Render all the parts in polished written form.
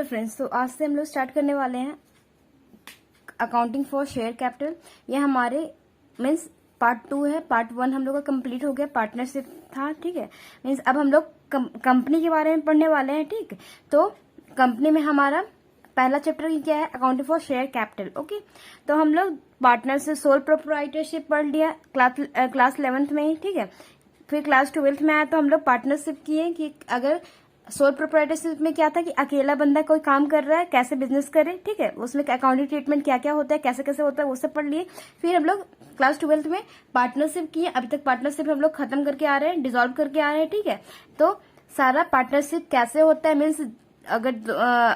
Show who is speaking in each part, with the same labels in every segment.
Speaker 1: Friends, तो आज से हम लोग स्टार्ट करने वाले हैं अकाउंटिंग फॉर शेयर कैपिटल। ये हमारे मीन्स पार्ट 2 है। पार्ट 1 हम लोग का कंप्लीट हो गया, पार्टनरशिप था। ठीक है, मीन्स अब हम लोग कंपनी के बारे में पढ़ने वाले हैं। ठीक, तो कंपनी में हमारा पहला चैप्टर क्या है, accounting for share capital. Okay, तो हम लोग पार्टनर से सोल प्रोप्राइटरशिप पढ़ लिया क्लास 11th में ही। ठीक है, फिर क्लास 12th में आया तो हम लोग पार्टनरशिप किए कि अगर सोल प्रोप्राइटरशिप में क्या था कि अकेला बंदा कोई काम कर रहा है, कैसे बिजनेस करे। ठीक है, उसमें अकाउंटिंग ट्रीटमेंट क्या क्या होता है, कैसे कैसे होता है, वो सब पढ़ लिए। फिर हम लोग क्लास 12th में पार्टनरशिप किए। अभी तक पार्टनरशिप हम लोग खत्म करके आ रहे हैं, डिसॉल्व करके आ रहे हैं। ठीक है, तो सारा पार्टनरशिप कैसे होता है, मीन्स अगर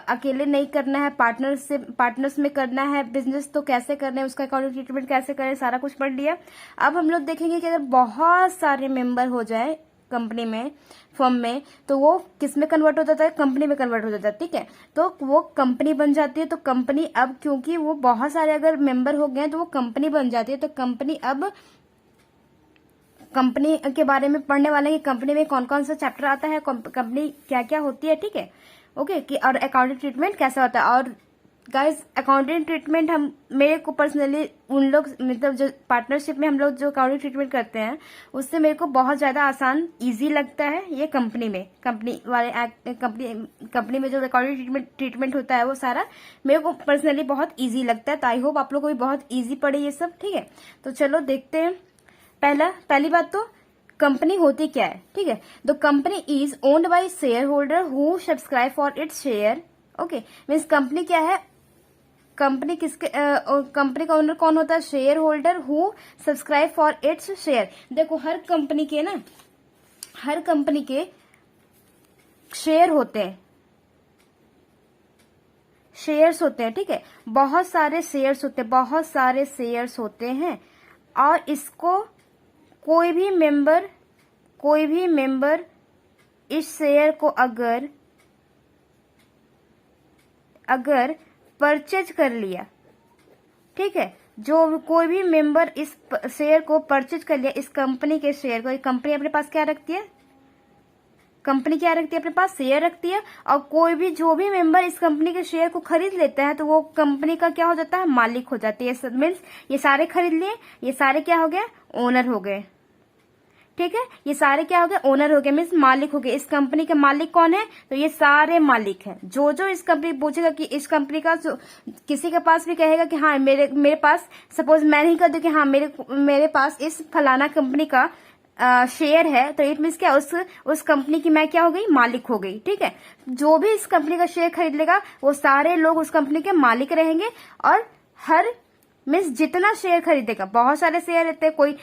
Speaker 1: अकेले नहीं करना है, पार्टनर्स में करना है बिजनेस, तो कैसे करना है, उसका अकाउंटिंग ट्रीटमेंट कैसे करें, सारा कुछ पढ़ लिया। अब हम लोग देखेंगे कि अगर बहुत सारे मेंबर हो जाए कंपनी में, फर्म में, तो वो किस में कन्वर्ट हो जाता है, कंपनी में कन्वर्ट हो जाता है। ठीक है, तो वो कंपनी बन जाती है। तो कंपनी अब क्योंकि वो बहुत सारे अगर मेंबर हो गए तो वो कंपनी बन जाती है। तो कंपनी अब कंपनी के बारे में पढ़ने वाले हैं कि कंपनी में कौन कौन सा चैप्टर आता है, कंपनी क्या क्या होती है। ठीक है, ओके, कि और अकाउंटिंग ट्रीटमेंट कैसा होता है। और गाइस, अकाउंटिंग ट्रीटमेंट हम मेरे को पर्सनली उन लोग मतलब जो पार्टनरशिप में हम लोग जो अकाउंटिंग ट्रीटमेंट करते हैं उससे मेरे को बहुत ज्यादा आसान इजी लगता है। ये कंपनी में कंपनी में जो अकाउंटिंग ट्रीटमेंट होता है वो सारा मेरे को पर्सनली बहुत इजी लगता है। तो आई होप आप लोग को भी बहुत इजी पड़े ये सब। ठीक है, तो चलो देखते हैं। पहली बात तो कंपनी होती क्या है। ठीक है, the company is owned by share holder who subscribe for its share. Okay, means company क्या है, कंपनी कंपनी का ओनर कौन होता है, share holder who subscribe for its share. देखो हर कंपनी के शेयर होते हैं, शेयर्स होते हैं। ठीक है, बहुत सारे शेयर्स होते हैं और इसको कोई भी मेंबर इस शेयर को अगर परचेज कर लिया, ठीक है, जो कोई भी मेंबर इस शेयर को परचेज कर लिया, इस कंपनी के शेयर को, कंपनी अपने पास क्या रखती है, अपने पास शेयर रखती है। और कोई भी जो भी मेंबर इस कंपनी के शेयर को खरीद लेता है तो वो कंपनी का क्या हो जाता है, मालिक हो जाती है। मीन्स ये सारे खरीद लिए, ये सारे क्या हो गए, ओनर हो गए। ठीक है, ये सारे क्या हो गए, ओनर हो गए, मीन्स मालिक हो गए। इस कंपनी के मालिक कौन है, तो ये सारे मालिक हैं। जो इस कंपनी पूछेगा कि इस कंपनी का, किसी के पास भी कहेगा कि हाँ मेरे पास, सपोज मैं नहीं कर दूं कि हाँ मेरे पास इस फलाना कंपनी का शेयर है, तो इट मीन्स क्या, उस कंपनी की मैं क्या हो गई, मालिक हो गई। ठीक है, जो भी इस कंपनी का शेयर खरीद लेगा वो सारे लोग उस कंपनी के मालिक रहेंगे। और हर मीन्स जितना शेयर खरीदेगा, बहुत सारे शेयर रहते हैं, कोई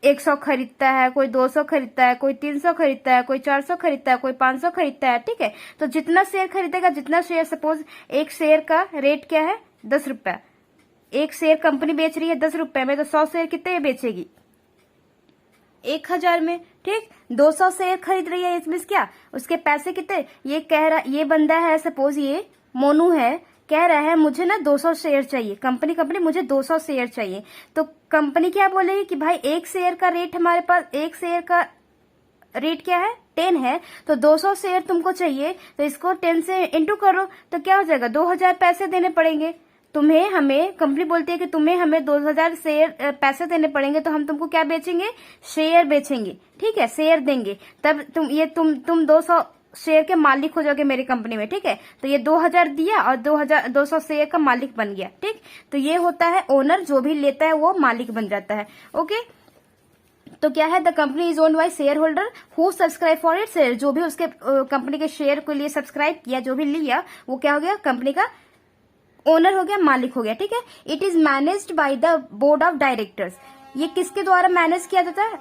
Speaker 1: 100 खरीदता है, कोई 200 खरीदता है, कोई 300 खरीदता है, कोई 400 खरीदता है, कोई 500 खरीदता है। ठीक है, तो जितना शेयर खरीदेगा, जितना शेयर, सपोज एक शेयर का रेट क्या है, 10 रुपया, एक शेयर कंपनी बेच रही है 10 रुपए में, तो 100 शेयर कितने बेचेगी, 1000 में। ठीक, 200 शेयर खरीद रही है, इसमें क्या, उसके पैसे कितने, ये बंदा है, सपोज ये मोनू है, कह रहा है मुझे ना 200 शेयर चाहिए, कंपनी मुझे 200 शेयर चाहिए। तो कंपनी क्या बोलेगी कि भाई एक शेयर का रेट, हमारे पास एक शेयर का रेट क्या है, 10 है, तो 200 शेयर तुमको चाहिए, तो इसको 10 से इंटू करो, तो क्या हो जाएगा, 2000 पैसे देने पड़ेंगे हमें। कंपनी बोलती है कि तुम्हें हमें 2000 शेयर पैसे देने पड़ेंगे, तो हम तुमको क्या बेचेंगे, शेयर बेचेंगे। ठीक है, शेयर देंगे, तब तुम 200 शेयर के मालिक हो जाओगे मेरी कंपनी में। ठीक है, तो ये 2000 दिया और 200 शेयर का मालिक बन गया। ठीक, तो ये होता है ओनर, जो भी लेता है वो मालिक बन जाता है। ओके, तो क्या है, the company is owned by share holder who subscribe for its share. जो भी उसके कंपनी के शेयर के लिए सब्सक्राइब किया, जो भी लिया, वो क्या हो गया, कंपनी का ओनर हो गया, मालिक हो गया। ठीक है, it is managed by the board of directors. ये किसके द्वारा मैनेज किया जाता है,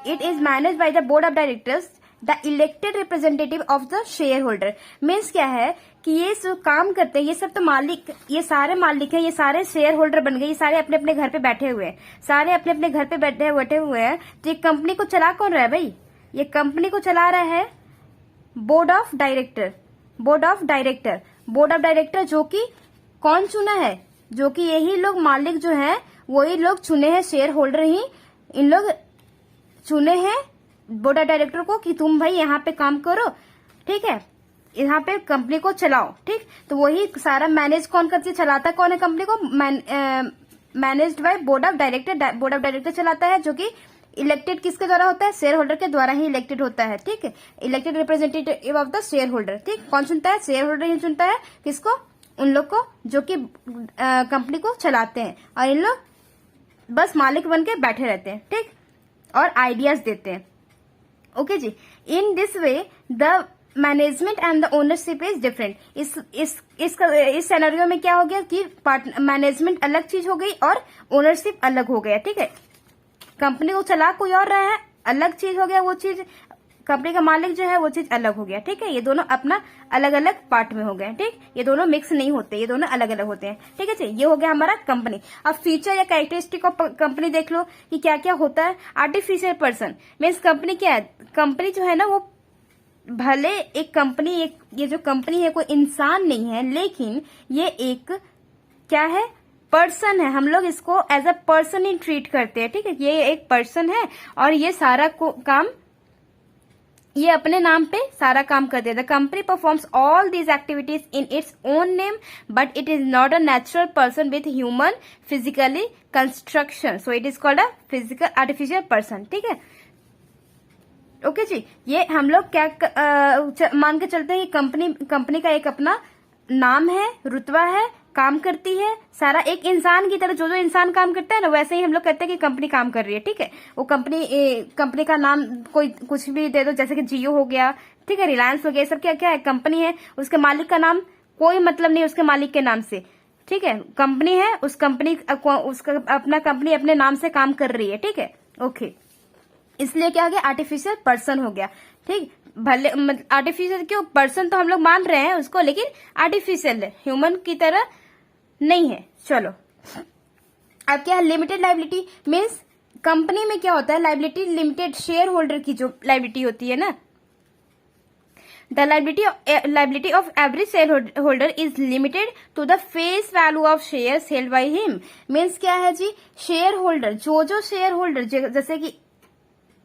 Speaker 1: it is manage by the board of directors, the elected representative of the share holder. Means क्या है कि ये जो काम करते हैं, ये सब तो मालिक, ये सारे मालिक हैं, ये सारे शेयर होल्डर बन गए, ये सारे अपने अपने घर पे बैठे हुए हैं, सारे अपने अपने घर पे बैठे हुए हैं। तो ये कंपनी को चला कौन रहा है भाई, ये कंपनी को चला रहा है बोर्ड ऑफ डायरेक्टर, जो कि कौन चुना है, जो कि यही लोग मालिक जो है वही लोग चुने हैं, शेयर होल्डर ही इन लोग चुने हैं बोर्ड ऑफ डायरेक्टर को कि तुम भाई यहाँ पे काम करो। ठीक है, यहाँ पे कंपनी को चलाओ, ठीक। तो वही सारा मैनेज कौन करती है, चलाता कौन है कंपनी को, managed by board of director. Board of director चलाता है, जो कि इलेक्टेड किसके द्वारा होता है, शेयर होल्डर के द्वारा ही इलेक्टेड होता है, ठीक है। Elected representative of the share holder, ठीक। कौन चुनता है, शेयर होल्डर ही चुनता है, किसको, उन लोग को जो कि कंपनी को चलाते हैं, और इन लोग बस मालिक बन के बैठे रहते हैं, ठीक, और आइडियाज देते हैं। ओके जी। In this way the management and the ownership is different. इस सिनेरियो में क्या हो गया कि मैनेजमेंट अलग चीज हो गई और ओनरशिप अलग हो गया, ठीक है। कंपनी को चला कोई और रहा है, अलग चीज हो गया, वो चीज कंपनी का मालिक जो है वो चीज अलग हो गया, ठीक है। ये दोनों अपना अलग अलग पार्ट में हो गए, ठीक। ये दोनों मिक्स नहीं होते, ये दोनों अलग अलग होते हैं, ठीक है जी। ये हो गया हमारा कंपनी। अब फीचर या कैरेक्टरिस्टिक ऑफ कंपनी देख लो कि क्या क्या होता है। आर्टिफिशियल पर्सन मीन्स कंपनी क्या है, कंपनी जो है ना वो भले एक कंपनी, ये जो कंपनी है कोई इंसान नहीं है, लेकिन ये एक क्या है, पर्सन है। हम लोग इसको एज अ पर्सन ही ट्रीट करते हैं, ठीक है। ये एक पर्सन है और ये सारा काम ये अपने नाम पे सारा काम कर देता है। Company performs all these activities in its own name but it is not a natural person with human physically construction, so it is called a physical artificial person, ठीक है। ओके जी। ये हम लोग क्या मान के चलते हैं कि कंपनी का एक अपना नाम है, रुतबा है, काम करती है, सारा एक इंसान की तरह जो इंसान काम करता है ना, वैसे ही हम लोग कहते हैं कि कंपनी काम कर रही है, ठीक है। वो कंपनी का नाम कोई कुछ भी दे दो, जैसे कि जियो हो गया, ठीक है, रिलायंस हो गया, सब क्या क्या है, कंपनी है। उसके मालिक का नाम कोई मतलब नहीं उसके मालिक के नाम से, ठीक है। कंपनी है, उसका अपना कंपनी अपने नाम से काम कर रही है, ठीक है। ओके, इसलिए क्या हो गया, आर्टिफिशियल पर्सन हो गया, ठीक। भले आर्टिफिशियल क्यों, पर्सन तो हम लोग मान रहे हैं उसको, लेकिन आर्टिफिशियल है, ह्यूमन की तरह नहीं है। चलो अब क्या है, लिमिटेड लाइबिलिटी मीन्स कंपनी में क्या होता है, लाइबिलिटी लिमिटेड, शेयर होल्डर की जो लाइबिलिटी होती है ना, the liability of every share holder is limited to the face value of share held by him. Means क्या है जी, शेयर होल्डर जो शेयर होल्डर, जैसे कि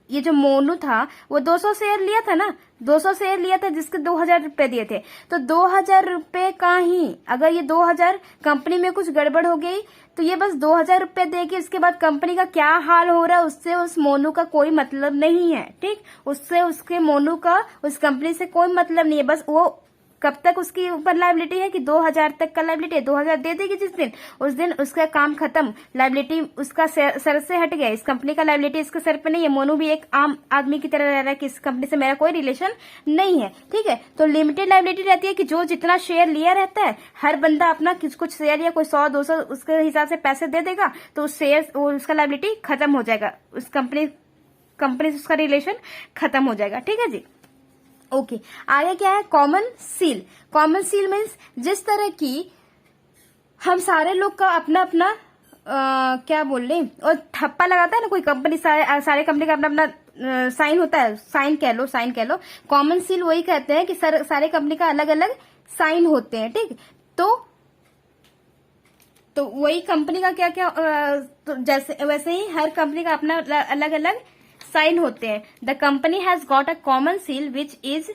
Speaker 1: ये जो मोनू था वो 200 शेयर लिया था ना, 200 शेयर लिया था जिसके 2000 रुपए दिए थे, तो 2000 रुपए का ही अगर ये 2000 कंपनी में कुछ गड़बड़ हो गई तो ये बस 2000 रुपए देगी, उसके बाद कंपनी का क्या हाल हो रहा है उससे उस मोनू का कोई मतलब नहीं है, ठीक। उससे उसके मोनू का उस कंपनी से कोई मतलब नहीं है, बस वो कब तक उसकी ऊपर लाइबिलिटी है कि 2000 तक का लाइबिलिटी है, 2000 दे देगी जिस दिन, उस दिन उसका काम खत्म, लाइबिलिटी उसका सर से हट गया। इस कंपनी का लाइबिलिटी इसके सर पे नहीं है, मोनू भी एक आम आदमी की तरह रह रहा है कि इस कंपनी से मेरा कोई रिलेशन नहीं है, ठीक है। तो लिमिटेड लाइबिलिटी रहती है कि जो जितना शेयर लिया रहता है, हर बंदा अपना कुछ शेयर या कोई 100-200 उसके हिसाब से पैसे दे देगा, तो उस शेयर उसका लाइबिलिटी खत्म हो जाएगा, उस कंपनी से उसका रिलेशन खत्म हो जाएगा, ठीक है जी। ओके, आगे क्या है, common seal. Common seal means जिस तरह की हम सारे लोग का अपना अपना क्या बोल रहे, और ठप्पा लगाता है ना कोई कंपनी, सारे कंपनी का अपना अपना साइन होता है, साइन कह लो। कॉमन सील वही कहते हैं कि सारे कंपनी का अलग अलग साइन होते हैं, ठीक। तो वही कंपनी का क्या क्या तो जैसे वैसे ही हर कंपनी का अपना अलग अलग साइन होते हैं। The company has got a common seal which is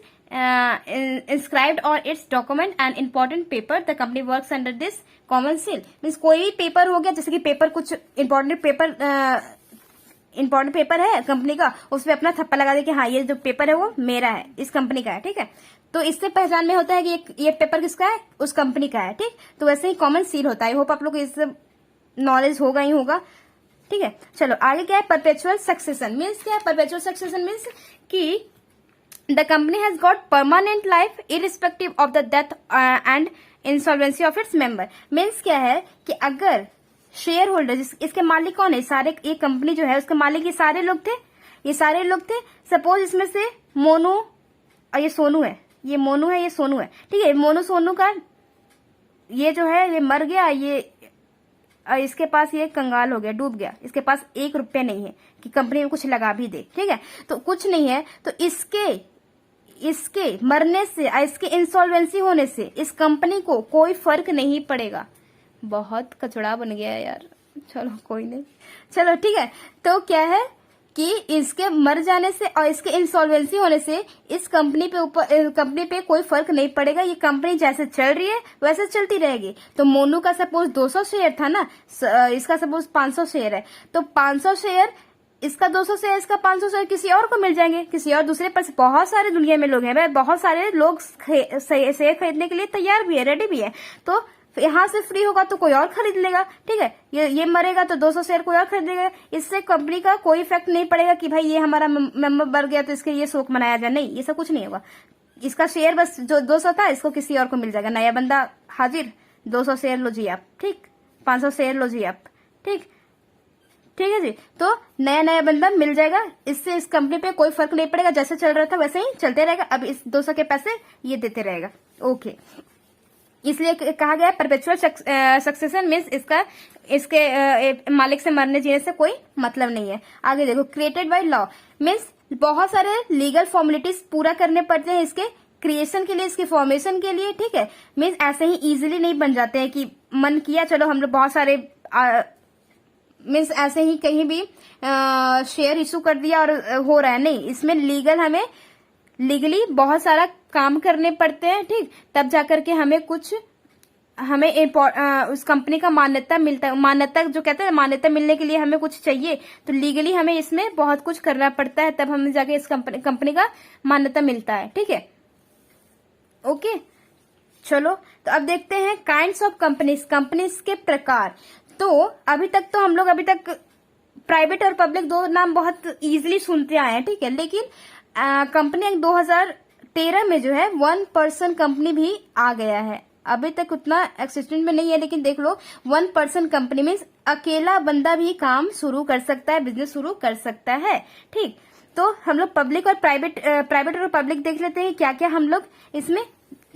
Speaker 1: inscribed on its document and important paper. The company works under this common seal. Means कोई पेपर हो गया, जैसे कि पेपर कुछ इम्पोर्टेंट पेपर है कंपनी का, उसमें अपना थप्पा लगा दे कि हाँ ये जो पेपर है वो मेरा है, इस कंपनी का है, ठीक है। तो इससे पहचान में होता है कि ये पेपर किसका है, उस कंपनी का है, ठीक। तो वैसे ही कॉमन सील होता है। आई होप आप लोग को इससे नॉलेज होगा ही होगा, ठीक है। चलो आगे क्या है, परपेचुअल सक्सेशन मीन्स क्या है, परपेचुअल सक्सेशन मीन्स कि the company has got permanent life irrespective of the death and insolvency of its member. Means क्या है कि अगर शेयर होल्डर, इसके मालिक कौन है, सारे ये कंपनी जो है उसके मालिक ये सारे लोग थे, सपोज इसमें से मोनू और ये सोनू है, ये मोनू है ये सोनू है, ठीक है। मोनू सोनू का ये जो है ये मर गया, ये इसके पास ये कंगाल हो गया, डूब गया, इसके पास 1 रुपया नहीं है कि कंपनी में कुछ लगा भी दे, ठीक है। तो कुछ नहीं है, तो इसके मरने से, इसके इंसॉल्वेंसी होने से इस कंपनी को कोई फर्क नहीं पड़ेगा। बहुत कचड़ा बन गया है यार, चलो कोई नहीं, चलो ठीक है। तो क्या है कि इसके मर जाने से और इसके इंसॉल्वेंसी होने से इस कंपनी पे कोई फर्क नहीं पड़ेगा। ये कंपनी जैसे चल रही है वैसे चलती रहेगी। तो मोनू का सपोज 200 शेयर था ना, इसका सपोज 500 शेयर है, तो 500 शेयर इसका 200 शेयर, इसका 500 शेयर किसी और को मिल जाएंगे, किसी और दूसरे पर। बहुत सारे दुनिया में लोग हैं, बहुत सारे लोग शेयर खरीदने के लिए तैयार भी है, रेडी भी है। तो यहाँ से फ्री होगा तो कोई और खरीद लेगा, ठीक है। ये मरेगा तो 200 शेयर कोई और खरीद लेगा। इससे कंपनी का कोई इफेक्ट नहीं पड़ेगा कि भाई ये हमारा मेंबर बढ़ गया तो इसके ये शोक मनाया जाए, नहीं, ये सब कुछ नहीं होगा। इसका शेयर बस जो 200 था इसको किसी और को मिल जाएगा। नया बंदा हाजिर, 200 शेयर लो जी आप, ठीक, 500 शेयर लो जी आप, ठीक है जी। तो नया बंदा मिल जाएगा, इससे इस कंपनी पे कोई फर्क नहीं पड़ेगा, जैसे चल रहा था वैसे ही चलते रहेगा। अब इस 200 के पैसे ये देते रहेगा, ओके। इसलिए कहा गया परपेचुअल सक्सेशन मीन्स इसके मालिक से मरने जीने से कोई मतलब नहीं है। आगे देखो, क्रिएटेड बाय लॉ मीन्स बहुत सारे लीगल फॉर्मेलिटीज पूरा करने पड़ते हैं इसके क्रिएशन के लिए, इसके फॉर्मेशन के लिए, ठीक है। मीन्स ऐसे ही इजीली नहीं बन जाते हैं कि मन किया चलो हम लोग बहुत सारे मीन्स ऐसे ही कहीं भी शेयर इशू कर दिया और हो रहा है, नहीं। इसमें लीगली बहुत सारा काम करने पड़ते हैं, ठीक, तब जाकर के हमें उस कंपनी का मान्यता मिलता है। मान्यता जो कहते हैं, मान्यता मिलने के लिए हमें कुछ चाहिए, तो लीगली हमें इसमें बहुत कुछ करना पड़ता है, तब हमें जाके इस कंपनी का मान्यता मिलता है, ठीक है, ओके। चलो, तो अब देखते हैं काइंड्स ऑफ कंपनीज के प्रकार। तो अभी तक प्राइवेट और पब्लिक दो नाम बहुत इजीली सुनते आए हैं, ठीक है। लेकिन कंपनी एक्ट 2013 में जो है 1 पर्सन कंपनी भी आ गया है। अभी तक उतना एक्सिस्टेंट में नहीं है, लेकिन देख लो 1 पर्सन कंपनी में अकेला बंदा भी काम शुरू कर सकता है, बिजनेस शुरू कर सकता है, ठीक। तो हम लोग पब्लिक और प्राइवेट और पब्लिक देख लेते हैं क्या क्या हम लोग इसमें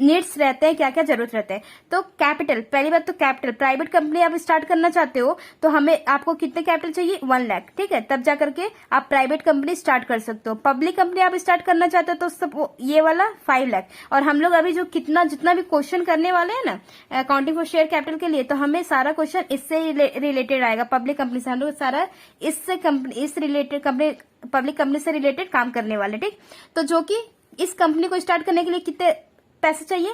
Speaker 1: नीड्स रहते हैं, क्या क्या जरूरत रहते हैं। तो कैपिटल, पहली बात तो कैपिटल, प्राइवेट कंपनी आप स्टार्ट करना चाहते हो तो आपको कितने कैपिटल चाहिए, 1 लाख, ठीक है, तब जाकर के आप प्राइवेट कंपनी स्टार्ट कर सकते हो। पब्लिक कंपनी आप स्टार्ट करना चाहते हो तो सब ये वाला 5 लाख। और हम लोग अभी जो जितना भी क्वेश्चन करने वाले हैं ना अकाउंटिंग फॉर शेयर कैपिटल के लिए, तो हमें सारा क्वेश्चन इससे रिलेटेड आएगा। पब्लिक कंपनी से हम लोग सारा पब्लिक कंपनी से रिलेटेड काम करने वाले, ठीक। तो जो कि इस कंपनी को स्टार्ट करने के लिए कितने पैसे चाहिए,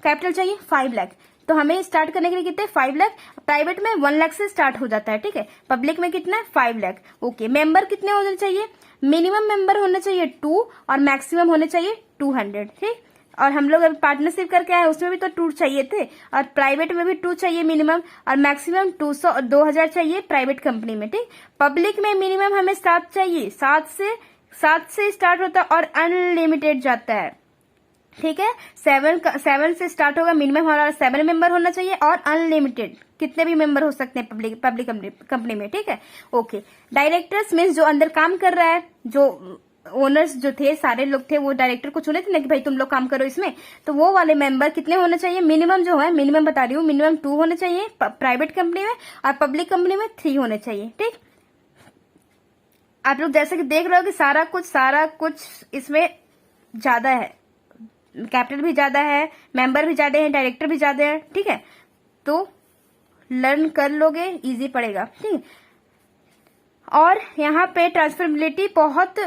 Speaker 1: कैपिटल चाहिए 5 लाख। तो हमें स्टार्ट करने के लिए कितने, 5 लाख। प्राइवेट में 1 लाख से स्टार्ट हो जाता है, ठीक है। पब्लिक में कितना है, 5 लाख, ओके। मेंबर कितने होने चाहिए, मिनिमम मेंबर होने चाहिए 2 और मैक्सिमम होने चाहिए 200, ठीक। और हम लोग अभी पार्टनरशिप करके आए, उसमें भी तो 2 चाहिए थे, और प्राइवेट में भी 2 चाहिए मिनिमम, और मैक्सिमम 2000 चाहिए प्राइवेट कंपनी में, ठीक। पब्लिक में मिनिमम हमें 7 चाहिए, 7 से स्टार्ट होता है और अनलिमिटेड जाता है, ठीक है। 7 से स्टार्ट होगा, मिनिमम हमारा 7 मेंबर होना चाहिए, और अनलिमिटेड कितने भी मेंबर हो सकते हैं पब्लिक कंपनी में, ठीक है, ओके। डायरेक्टर्स मीन्स जो अंदर काम कर रहा है, जो ओनर्स जो थे सारे लोग थे, वो डायरेक्टर को चुने थे ना कि भाई तुम लोग काम करो इसमें, तो वो वाले मेंबर कितने होने चाहिए, मिनिमम जो है, मिनिमम बता रही हूँ, मिनिमम 2 होने चाहिए प्राइवेट कंपनी में, और पब्लिक कंपनी में 3 होने चाहिए, ठीक। आप लोग जैसे कि देख रहे हो कि सारा कुछ इसमें ज्यादा है, कैपिटल भी ज्यादा है, मेंबर भी ज्यादा है, डायरेक्टर भी ज्यादा है, ठीक है। तो लर्न कर लोगे, इजी पड़ेगा, ठीक। और यहाँ पे ट्रांसफरेबिलिटी बहुत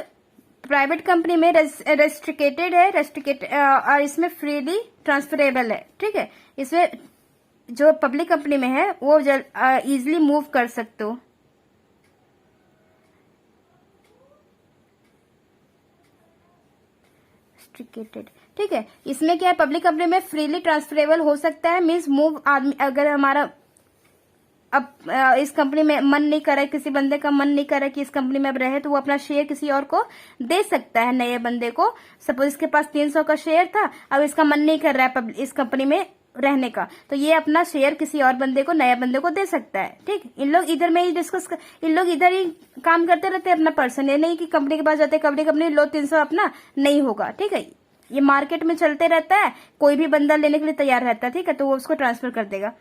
Speaker 1: प्राइवेट कंपनी में रेस्ट्रिक्टेड है, और इसमें फ्रीली ट्रांसफरेबल है, ठीक है। इसमें जो पब्लिक कंपनी में है वो इजिली मूव कर सकते हो। ठीक है, इसमें क्या है, पब्लिक कंपनी में फ्रीली ट्रांसफरेबल हो सकता है, मीन्स मूव आदमी अगर हमारा अब इस कंपनी में मन नहीं करे, किसी बंदे का मन नहीं करे कि इस कंपनी में अब रहे, तो वो अपना शेयर किसी और को दे सकता है, नए बंदे को। सपोज इसके पास 300 का शेयर था, अब इसका मन नहीं कर रहा है इस कंपनी में रहने का, तो ये अपना शेयर किसी और बंदे को, नए बंदे को दे सकता है, ठीक। इन लोग इधर में ही इन लोग इधर ही काम करते रहते हैं अपना पर्सन, ये नहीं कि कंपनी के पास जाते कंपनी लो 300 अपना, नहीं होगा, ठीक है। ये मार्केट में चलते रहता है, कोई भी बंदा लेने के लिए तैयार रहता है, ठीक है, तो वो उसको ट्रांसफर कर देगा।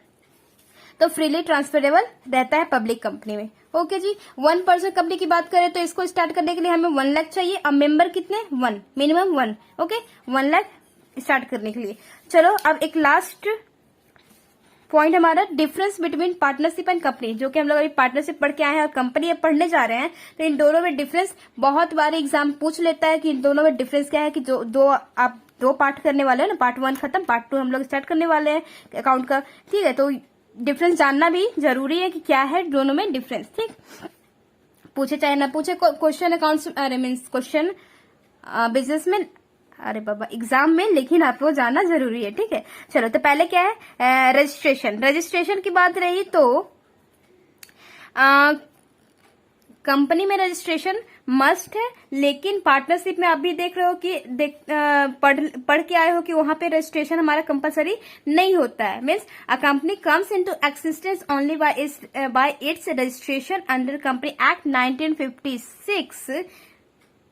Speaker 1: तो फ्रीली ट्रांसफरेबल रहता है पब्लिक कंपनी में, ओके जी। 1 पर्सन कंपनी की बात करें तो इसको स्टार्ट करने के लिए हमें 1 लाख चाहिए, अब मेंबर कितने, 1, मिनिमम 1, ओके, 1 लाख स्टार्ट करने के लिए। चलो अब एक लास्ट पॉइंट हमारा difference between partnership and company, जो कि हम लोग अभी पार्टनरशिप पढ़ के आए हैं और कंपनी अब पढ़ने जा रहे हैं। तो इन दोनों में डिफरेंस बहुत बार एग्जाम पूछ लेता है कि इन दोनों में डिफरेंस क्या है, कि जो आप दो पार्ट करने वाले हैं ना, पार्ट 1 खत्म, पार्ट 2 हम लोग स्टार्ट करने वाले हैं अकाउंट का, ठीक है। तो डिफरेंस जानना भी जरूरी है कि क्या है दोनों में डिफरेंस, ठीक। पूछे चाहे ना पूछे क्वेश्चन अकाउंट्स, अरे मीन्स क्वेश्चन बिजनेस में, अरे बाबा एग्जाम में, लेकिन आपको जानना जरूरी है, ठीक है। चलो, तो पहले क्या है, रजिस्ट्रेशन की बात रही तो कंपनी में रजिस्ट्रेशन मस्ट है, लेकिन पार्टनरशिप में आप भी देख रहे हो कि पढ़ के आए हो कि वहां पे रजिस्ट्रेशन हमारा कंपलसरी नहीं होता है। Means a company comes into existence only by it's registration under company act 1956।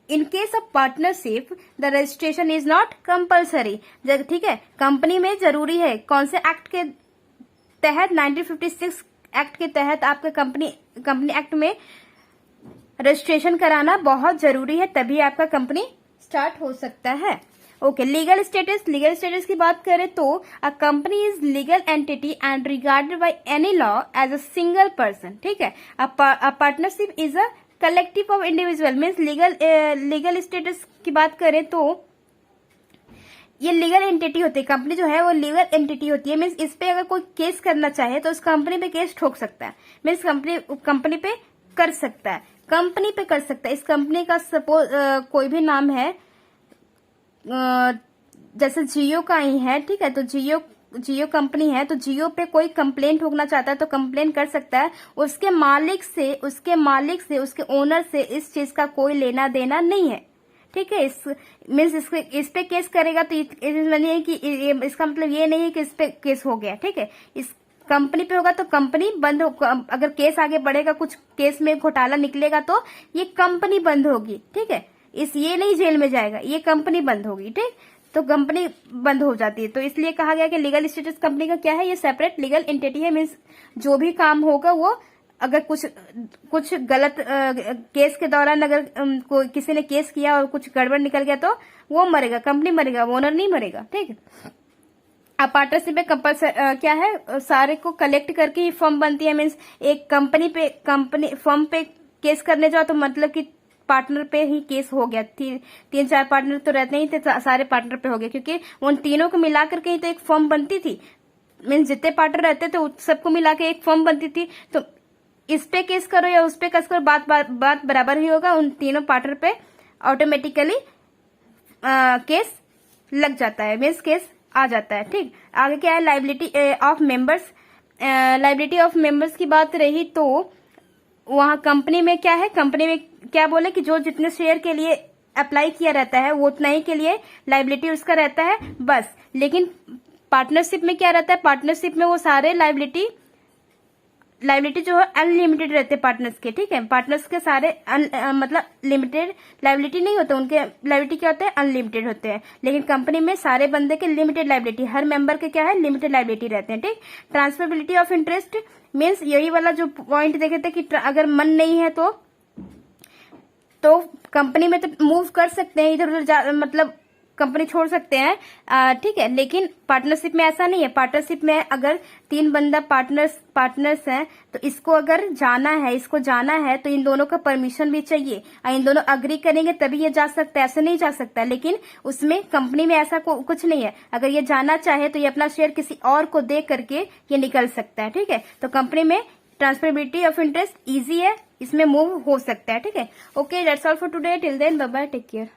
Speaker 1: In case of partnership the registration is not compulsory, ठीक है। कंपनी में जरूरी है, कौन से एक्ट के तहत, 1956 एक्ट के तहत आपके कंपनी एक्ट में रजिस्ट्रेशन कराना बहुत जरूरी है, तभी आपका कंपनी स्टार्ट हो सकता है। ओके, लीगल स्टेटस की बात करें तो a company is legal entity and regarded by any law as a single person, ठीक है। A partnership is a collective of individual. Means legal status की बात करें तो ये लीगल एंटिटी होती है, कंपनी जो है वो लीगल एंटिटी होती है। मीन्स इस पे अगर कोई केस करना चाहे तो उस कंपनी पे केस ठोक सकता है। मीन्स कंपनी पे कर सकता है, कंपनी पे कर सकता है। इस कंपनी का सपोज कोई भी नाम है, जैसे जियो का ही है, ठीक है। तो जियो कंपनी है, तो जियो पे कोई कंप्लेंट ठोकना चाहता है तो कंप्लेन कर सकता है। उसके मालिक से, उसके ओनर से इस चीज का कोई लेना देना नहीं है, ठीक है। इस पे केस करेगा तो इसका मतलब ये नहीं है कि इस पे केस हो गया, ठीक है। इस कंपनी पे होगा तो कंपनी बंद हो, अगर केस आगे बढ़ेगा, कुछ केस में घोटाला निकलेगा तो ये कंपनी बंद होगी, ठीक है। ये नहीं जेल में जाएगा, ये कंपनी बंद होगी, ठीक। तो कंपनी बंद हो जाती है, तो इसलिए कहा गया कि लीगल स्टेटस कंपनी का क्या है, ये सेपरेट लीगल एंटिटी है। मीन्स जो भी काम होगा वो, अगर कुछ गलत केस के दौरान अगर किसी ने केस किया और कुछ गड़बड़ निकल गया तो वो मरेगा, कंपनी मरेगा, वो ओनर नहीं मरेगा, ठीक है। अब पार्टनरशिप में क्या है, सारे को कलेक्ट करके ही फर्म बनती है। मीन्स एक फर्म पे केस करने जाओ तो मतलब कि पार्टनर पे ही केस हो गया। 3-4 पार्टनर तो रहते ही थे, सारे पार्टनर पे हो गया, क्योंकि उन तीनों को मिलाकर के ही तो एक फर्म बनती थी। मीन्स जितने पार्टनर रहते थे सबको मिला के एक फर्म बनती थी। तो इस पे केस करो या उस पे केस करो, बात बराबर ही होगा। उन तीनों पार्टनर पे ऑटोमेटिकली केस लग जाता है, मीन्स केस आ जाता है, ठीक। आगे क्या है, लाइबिलिटी ऑफ मेंबर्स की बात रही तो वहां कंपनी में क्या है, कंपनी में क्या बोले कि जो जितने शेयर के लिए अप्लाई किया रहता है वो उतना ही के लिए लाइबिलिटी उसका रहता है, बस। लेकिन पार्टनरशिप में क्या रहता है, पार्टनरशिप में वो सारे लाइबिलिटी जो है अनलिमिटेड रहते हैं पार्टनर्स के, ठीक है। पार्टनर्स के सारे मतलब लिमिटेड लाइबिलिटी नहीं होते, उनके लाइबिलिटी क्या होते हैं, अनलिमिटेड होते हैं। लेकिन कंपनी में सारे बंदे के लिमिटेड लाइबिलिटी, हर मेंबर के क्या है, लिमिटेड लाइबिलिटी रहते हैं, ठीक। ट्रांसफरेबिलिटी ऑफ इंटरेस्ट मीन्स यही वाला जो पॉइंट देखे थे कि अगर मन नहीं है तो कंपनी में तो मूव कर सकते हैं, इधर उधर मतलब कंपनी छोड़ सकते हैं, ठीक है। लेकिन पार्टनरशिप में ऐसा नहीं है। पार्टनरशिप में अगर 3 बंदा पार्टनर्स हैं तो इसको अगर जाना है तो इन दोनों का परमिशन भी चाहिए, इन दोनों अग्री करेंगे तभी ये जा सकता है, ऐसे नहीं जा सकता। लेकिन उसमें कंपनी में ऐसा कुछ नहीं है, अगर ये जाना चाहे तो ये अपना शेयर किसी और को दे करके ये निकल सकता है, ठीक है। तो कंपनी में ट्रांसफरेबिलिटी ऑफ इंटरेस्ट इजी है, इसमें मूव हो सकता है, ठीक है। Okay, that's all for today, till then bye bye, take care.